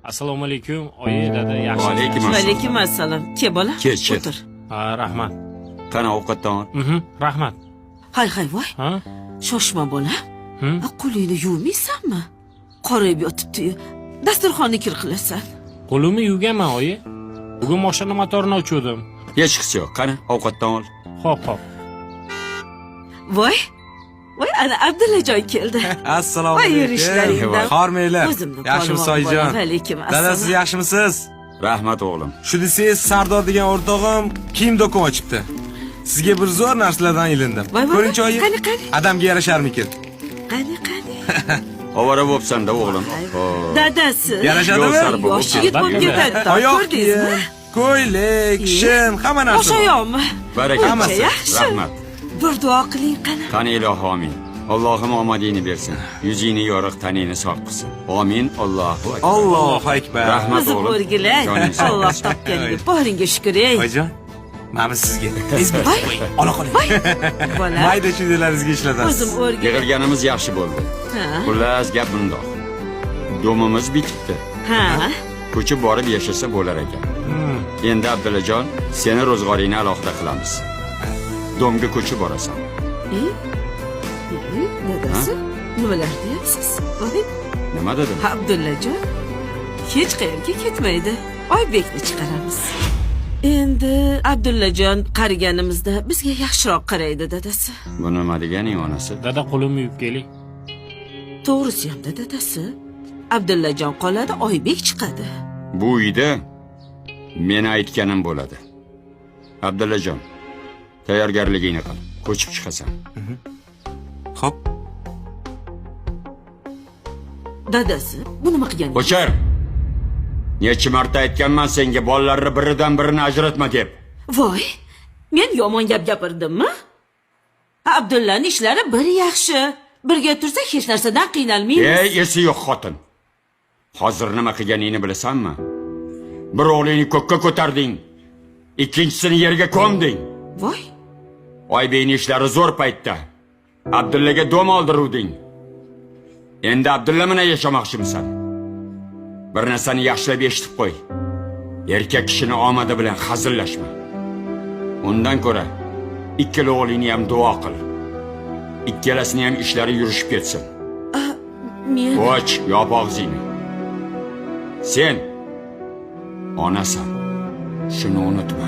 Assalomu alaykum. Oyi, dada, yaxshi. Alaykum assalom. Ke bola? Kel. O'tir. Ha, rahmat. Qani ovqatdan ol. Rahmat. Hay voy. Ha? Shoshma bola. Qo'lingni yuvmaysanmi? Qorayib yotibdi-yu. Dasturxonni kir qilasan. Qo'limni yuvganman, oyi. Bugun mashina motorini ochuvdim. Hech qisi yo'q. Qani ovqatdan ol. Xo'p. Voy. Voy, ana Abdullajon keldi. Assalomu Voy, yurishlaringdan. Xormanglar. Yaxshimisiz oyijon? Alaykum Dada, assalom. siz yaxshimisiz? Rahmat o'g'lim. Shu desangiz, Sardor degan o'rtog'im kiyim do'kon ochibdi. Sizga bir zo'r narsalardan ilindim. Voy, Ko'ringchi oyim. qani. Adamga yarasharmikin? Qani. Ovora bo'psan-da o'g'lim. Dadasi. Yarashadimi? Yosh yigit bo'lib ketadi. Oyoq Ko'rdingizmi? kiyim, ko'ylak, shim, hamma narsa. bor. O'shayoqmi? Barakalloh. Yaxshi. Rahmat. Bir duo qiling qani. Qani ilohi amin. Allohim omadingni bersin. Yuzingni yoriq, taningni sog' qilsin. Amin. Allohu akbar. Allohu akbar. Rahmat O'zi o'g'lim. o'rgilay. Joning sog' Alloh bo'lsin. topganiga boringga shukr ey. Oyijon, mana sizga. Ezbi. Ola qoling. Bola. Mayda chidalaringizga ishlatasiz. O'zim o'rgilay. Yig'ilganimiz yaxshi bo'ldi. Ha. Xullas, gap bundoq. Domimiz bitibdi. Ha. Ko'chib borib yashasa bo'lar ekan. Endi Abdullajon, seni ro'zg'oringni alohida qilamiz. Domga ko'chib borasan. Dadasi, nimalar deyapsiz? Voy, Nima dedim? Abdullajon hech qayerga ketmaydi. Oybekni chiqaramiz. Endi Abdullajon qariganimizda bizga yaxshiroq qaraydi dadasi. Bu nima deganing onasi? Dada, qo'limni yuvib keling. To'g'risi ham dadasi. Abdullajon qoladi, Oybek chiqadi. Bu uyda meni aytganim bo'ladi. Abdullajon, tayyorgarligingni qil. Ko'chib chiqasan. Xo'p. Dadasi, bu nima qilganingiz? Qo'char. Necha marta aytganman senga bolalarni biridan birini ajratma deb. Voy, men yomon gap gapirdimmi? Abdullaning ishlari bir yaxshi. Birga tursa hech narsadan qiynalmaymiz. Ey, esi yo'q xotin. Hozir nima qilganingni bilasanmi? Bir o'g'lingni ko'kka ko'tarding, ikkinchisini yerga ko'mding. Voy, Oybekning ishlari zo'r paytda Abdullaga dom oldiruvding. Endi Abdulla bilan yashamoqchimisan? Bir narsani yaxshilab eshitib qo'y. Erkak kishini omadi bilan hazillashma. Undan ko'ra ikkala o'g'lingni ham duo qil. Ikkalasini ham ishlari yurishib ketsin. men Och, yop og'zingni. Sen onasan. Shuni unutma.